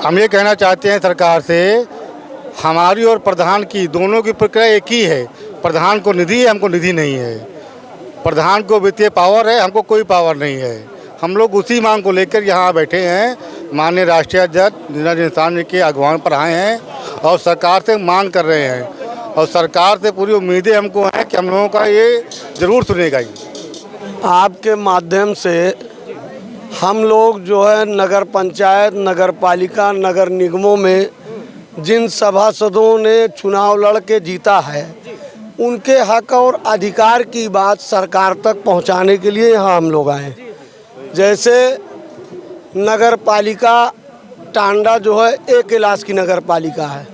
हम ये कहना चाहते हैं सरकार से, हमारी और प्रधान की दोनों की प्रक्रिया एक ही है। प्रधान को निधि है, हमको निधि नहीं है। प्रधान को वित्तीय पावर है, हमको कोई पावर नहीं है। हम लोग उसी मांग को लेकर यहाँ बैठे हैं। माननीय राष्ट्रीय अध्यक्ष निरंजन इंसान जी के अगुवाई पर आए हैं और सरकार से मांग कर रहे हैं और सरकार से पूरी उम्मीदें हमको हैं कि हम लोगों का ये ज़रूर सुनेगा। आपके माध्यम से हम लोग जो है नगर पंचायत, नगर पालिका, नगर निगमों में जिन सभासदों ने चुनाव लड़ के जीता है, उनके हक और अधिकार की बात सरकार तक पहुंचाने के लिए यहाँ हम लोग आए। जैसे नगर पालिका टांडा जो है एक इलाज की नगर पालिका है,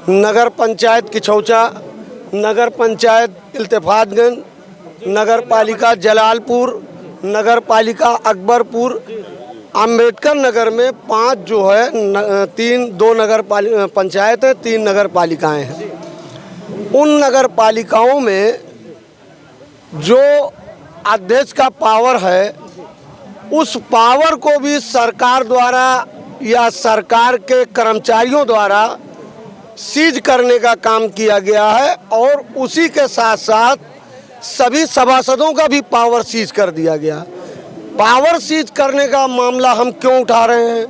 नगर पंचायत किछौचा, नगर पंचायत इल्तिफातगंज, नगर पालिका जलालपुर, नगर पालिका अकबरपुर, अम्बेडकर नगर में 5 जो है 2 नगर पंचायत है, 3 नगर पालिकाएँ हैं। उन नगर पालिकाओं में जो अध्यक्ष का पावर है, उस पावर को भी सरकार द्वारा या सरकार के कर्मचारियों द्वारा सीज करने का काम किया गया है और उसी के साथ साथ सभी सभासदों का भी पावर सीज कर दिया गया। पावर सीज करने का मामला हम क्यों उठा रहे हैं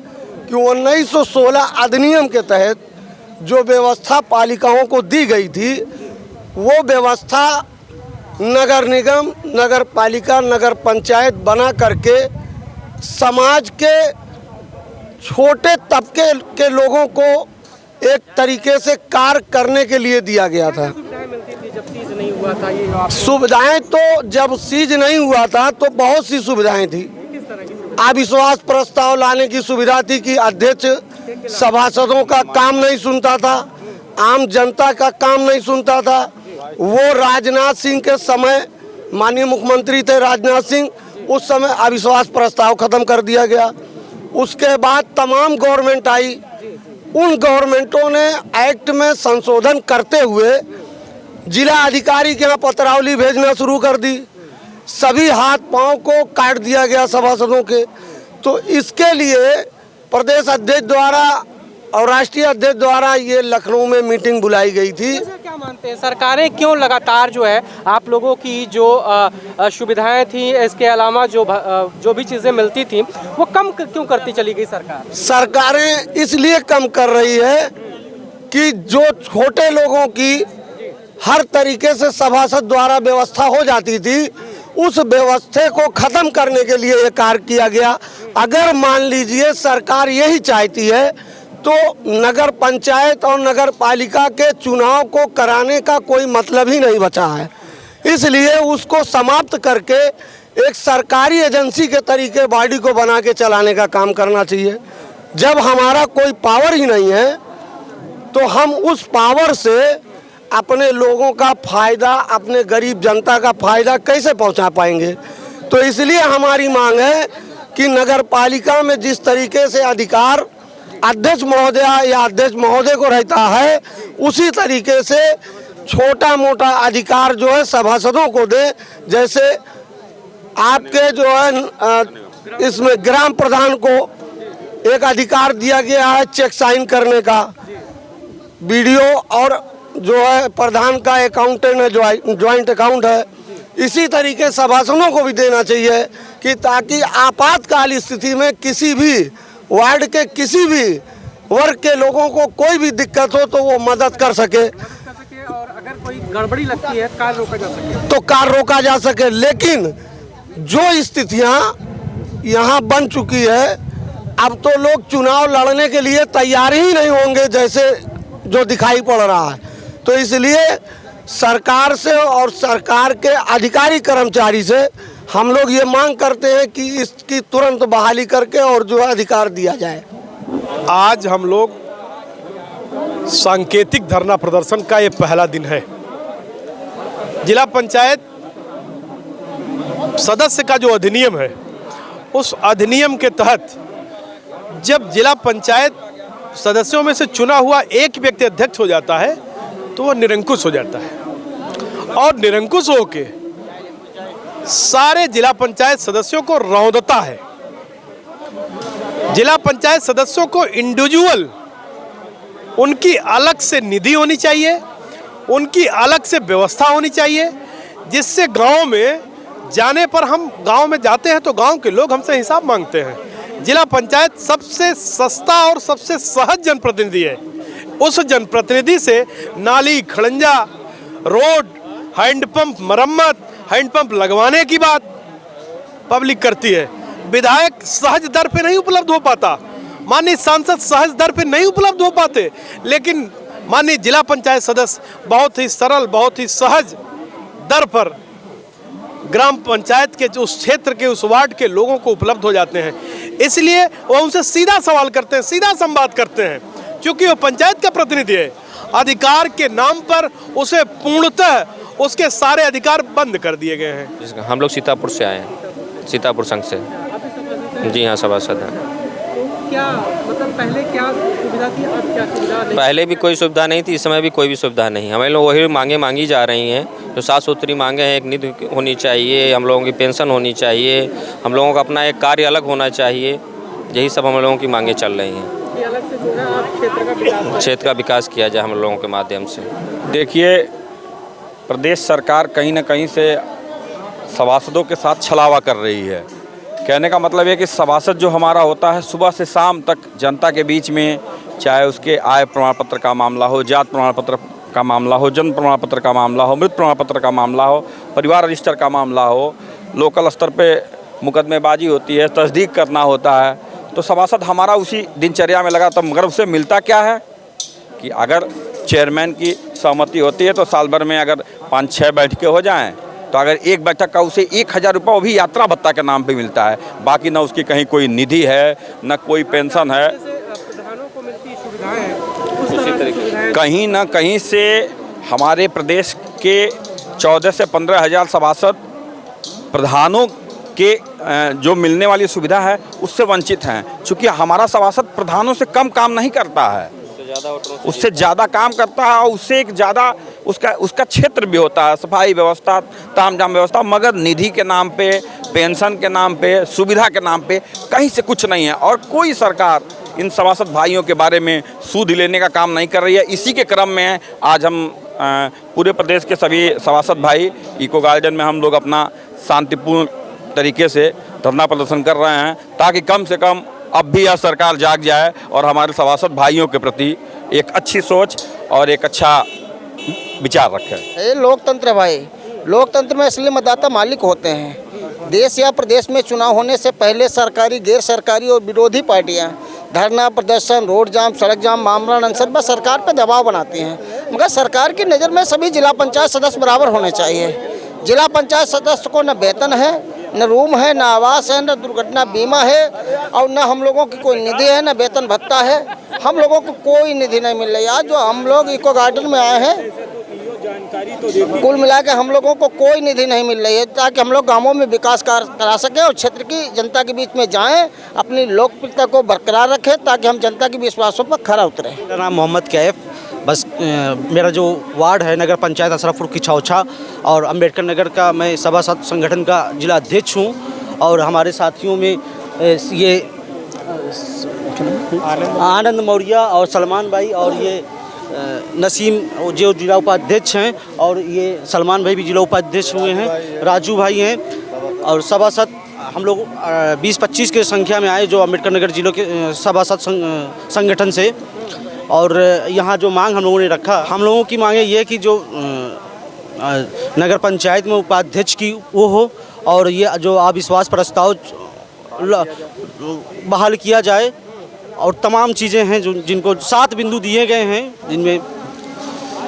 कि 1916 अधिनियम के तहत जो व्यवस्था पालिकाओं को दी गई थी, वो व्यवस्था नगर निगम, नगर पालिका, नगर पंचायत बना करके समाज के छोटे तबके के लोगों को एक तरीके से कार्य करने के लिए दिया गया था। सुविधाएं तो जब सीज नहीं हुआ था तो बहुत सी सुविधाएं थी। अविश्वास प्रस्ताव लाने की सुविधा थी कि अध्यक्ष सभासदों का काम नहीं सुनता था, आम जनता का काम नहीं सुनता था। वो राजनाथ सिंह के समय, माननीय मुख्यमंत्री थे राजनाथ सिंह, उस समय अविश्वास प्रस्ताव खत्म कर दिया गया। उसके बाद तमाम गवर्नमेंट आई, उन गवर्नमेंटों ने एक्ट में संशोधन करते हुए जिला अधिकारी के यहाँ पत्रावली भेजना शुरू कर दी। सभी हाथ पांव को काट दिया गया सभासदों के। तो इसके लिए प्रदेश अध्यक्ष द्वारा और राष्ट्रीय अध्यक्ष द्वारा ये लखनऊ में मीटिंग बुलाई गई थी। क्या मानते हैं सरकारें क्यों लगातार जो है आप लोगों की जो सुविधाएं थी, इसके अलावा जो भी चीज़ें मिलती थी, वो कम क्यों करती चली गई सरकार? सरकारें इसलिए कम कर रही है कि जो छोटे लोगों की हर तरीके से सभासद द्वारा व्यवस्था हो जाती थी, उस व्यवस्था को खत्म करने के लिए ये कार्य किया गया। अगर मान लीजिए सरकार यही चाहती है तो नगर पंचायत और नगर पालिका के चुनाव को कराने का कोई मतलब ही नहीं बचा है। इसलिए उसको समाप्त करके एक सरकारी एजेंसी के तरीके बॉडी को बना के चलाने का काम करना चाहिए। जब हमारा कोई पावर ही नहीं है तो हम उस पावर से अपने लोगों का फायदा, अपने गरीब जनता का फायदा कैसे पहुंचा पाएंगे? तो इसलिए हमारी मांग है कि नगर पालिका में जिस तरीके से अधिकार अध्यक्ष महोदय या अध्यक्ष महोदय को रहता है, उसी तरीके से छोटा मोटा अधिकार जो है सभासदों को दे। जैसे आपके जो है इसमें ग्राम प्रधान को एक अधिकार दिया गया है चेक साइन करने का, बीडीओ और जो है प्रधान का अकाउंटेंट है, जो ज्वाइंट अकाउंट है, इसी तरीके सभासदों को भी देना चाहिए कि ताकि आपातकाल स्थिति में किसी भी वार्ड के किसी भी वर्ग के लोगों को कोई भी दिक्कत हो तो वो मदद कर सके और अगर कोई गड़बड़ी लगती है कार्य रोका जा सके, तो कार्य रोका जा सके। लेकिन जो स्थितियां यहाँ बन चुकी है, अब तो लोग चुनाव लड़ने के लिए तैयार ही नहीं होंगे जैसे जो दिखाई पड़ रहा है। तो इसलिए सरकार से और सरकार के अधिकारी कर्मचारी से हम लोग ये मांग करते हैं कि इसकी तुरंत बहाली करके और जो है अधिकार दिया जाए। आज हम लोग सांकेतिक धरना प्रदर्शन का ये पहला दिन है। जिला पंचायत सदस्य का जो अधिनियम है, उस अधिनियम के तहत जब जिला पंचायत सदस्यों में से चुना हुआ एक व्यक्ति अध्यक्ष हो जाता है तो वह निरंकुश हो जाता है और निरंकुश होके सारे जिला पंचायत सदस्यों को रौंदता है। जिला पंचायत सदस्यों को इंडिविजुअल उनकी अलग से निधि होनी चाहिए, उनकी अलग से व्यवस्था होनी चाहिए, जिससे गांव में जाने पर, हम गांव में जाते हैं तो गांव के लोग हमसे हिसाब मांगते हैं। जिला पंचायत सबसे सस्ता और सबसे सहज जनप्रतिनिधि है। उस जनप्रतिनिधि से नाली, खड़ंजा, रोड, हैंडपंप मरम्मत, हैंडपंप लगवाने की बात पब्लिक करती है। विधायक सहज दर पे नहीं उपलब्ध हो पाता, माननीय सांसद सहज दर पे नहीं उपलब्ध हो पाते, लेकिन माननीय जिला पंचायत सदस्य बहुत ही सरल, बहुत ही सहज दर पर ग्राम पंचायत के उस क्षेत्र के, उस वार्ड के लोगों को उपलब्ध हो जाते हैं। इसलिए वो उनसे सीधा सवाल करते हैं, सीधा संवाद करते हैं, क्योंकि वो पंचायत का प्रतिनिधि है। अधिकार के नाम पर उसे पूर्णतः उसके सारे अधिकार बंद कर दिए गए हैं। हम लोग सीतापुर से आए हैं, सीतापुर संघ से। जी हाँ, सभासद हैं। क्या मतलब पहले क्या सुविधा थी, अब क्या सुविधा नहीं? पहले भी कोई सुविधा नहीं थी, इस समय भी कोई भी सुविधा नहीं। हमें लोग वही मांगी जा रही हैं जो साफ सुथरी मांगे हैं। एक निधि होनी चाहिए, हम लोगों की पेंशन होनी चाहिए, हम लोगों का अपना एक कार्य अलग होना चाहिए। यही सब हम लोगों की मांगे चल रही हैं। अलग से जो है आप क्षेत्र का विकास किया जाए हम लोगों के माध्यम से। देखिए, प्रदेश सरकार कहीं ना कहीं से सभासदों के साथ छलावा कर रही है। कहने का मतलब है कि सभासद जो हमारा होता है, सुबह से शाम तक जनता के बीच में, चाहे उसके आय प्रमाण पत्र का मामला हो, जात प्रमाण पत्र का मामला हो, जन्म प्रमाण पत्र का मामला हो, मृत प्रमाण पत्र का मामला हो, परिवार रजिस्टर का मामला हो, लोकल स्तर पे मुकदमेबाजी होती है, तस्दीक करना होता है, तो सभासद हमारा उसी दिनचर्या में लगा। तब मगर उससे मिलता क्या है कि अगर चेयरमैन की सहमति होती है तो साल भर में अगर 5-6 बैठकें हो जाएं, तो अगर एक बैठक का उसे 1000 रुपये वो भी यात्रा भत्ता के नाम पे मिलता है। बाकी ना उसकी कहीं कोई निधि है, न कोई पेंशन है। प्रधानों को मिलती सुविधाएं कहीं ना कहीं से हमारे प्रदेश के 14 से 15 हज़ार सभासद प्रधानों के जो मिलने वाली सुविधा है उससे वंचित हैं। चूँकि हमारा सभासद प्रधानों से कम काम नहीं करता है, उससे ज़्यादा काम करता है और उससे एक ज़्यादा उसका क्षेत्र भी होता है, सफाई व्यवस्था, तामझाम व्यवस्था, मगर निधि के नाम पे, पेंशन के नाम पे, सुविधा के नाम पे कहीं से कुछ नहीं है। और कोई सरकार इन सभासद भाइयों के बारे में सूद लेने का काम नहीं कर रही है। इसी के क्रम में आज हम पूरे प्रदेश के सभी सभासद भाई इको गार्डन में हम लोग अपना शांतिपूर्ण तरीके से धरना प्रदर्शन कर रहे हैं, ताकि कम से कम अब भी यह सरकार जाग जाए और हमारे सभासद भाइयों के प्रति एक अच्छी सोच और एक अच्छा विचार रखे। ये लोकतंत्र है भाई। लोकतंत्र में असली मतदाता मालिक होते हैं। देश या प्रदेश में चुनाव होने से पहले सरकारी, गैर सरकारी और विरोधी पार्टियां धरना प्रदर्शन, रोड जाम, सड़क जाम, मामला अनशन पर सरकार पर दबाव बनाती हैं। मगर सरकार की नज़र में सभी जिला पंचायत सदस्य बराबर होने चाहिए। जिला पंचायत सदस्य को न वेतन है, न रूम है, न आवास है, न दुर्घटना बीमा है, और न हम लोगों की कोई निधि है, न वेतन भत्ता है। हम लोगों को कोई निधि नहीं मिल रही। आज जो हम लोग इको गार्डन में आए हैं, कुल मिला के हम लोगों को कोई निधि नहीं मिल रही है, ताकि हम लोग गांवों में विकास करा सकें और क्षेत्र की जनता के बीच में जाएं, अपनी लोकप्रियता को बरकरार रखें, ताकि हम जनता के विश्वासों पर खरा उतरें। मेरा नाम मोहम्मद कैफ। बस मेरा जो वार्ड है नगर पंचायत अशरफपुर की छौछा और अंबेडकर नगर का, मैं सभासद संगठन का जिला अध्यक्ष हूँ। और हमारे साथियों में ये आनंद मौर्य और सलमान भाई और ये नसीम जो जिला उपाध्यक्ष हैं, और ये सलमान भाई भी जिला उपाध्यक्ष हुए हैं, राजू भाई हैं। और सभासद हम लोग 20-25 की संख्या में आए जो अंबेडकर नगर जिलों के सभासद संगठन से। और यहाँ जो मांग हम लोगों ने रखा, हम लोगों की मांग ये कि जो नगर पंचायत में उपाध्यक्ष की वो हो, और ये जो अविश्वास प्रस्ताव बहाल किया जाए, और तमाम चीज़ें हैं जो जिनको 7 बिंदु दिए गए हैं जिनमें,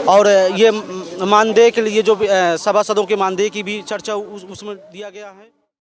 और ये मानदेय के लिए जो सभासदों के मानदेय की भी चर्चा उसमें दिया गया है।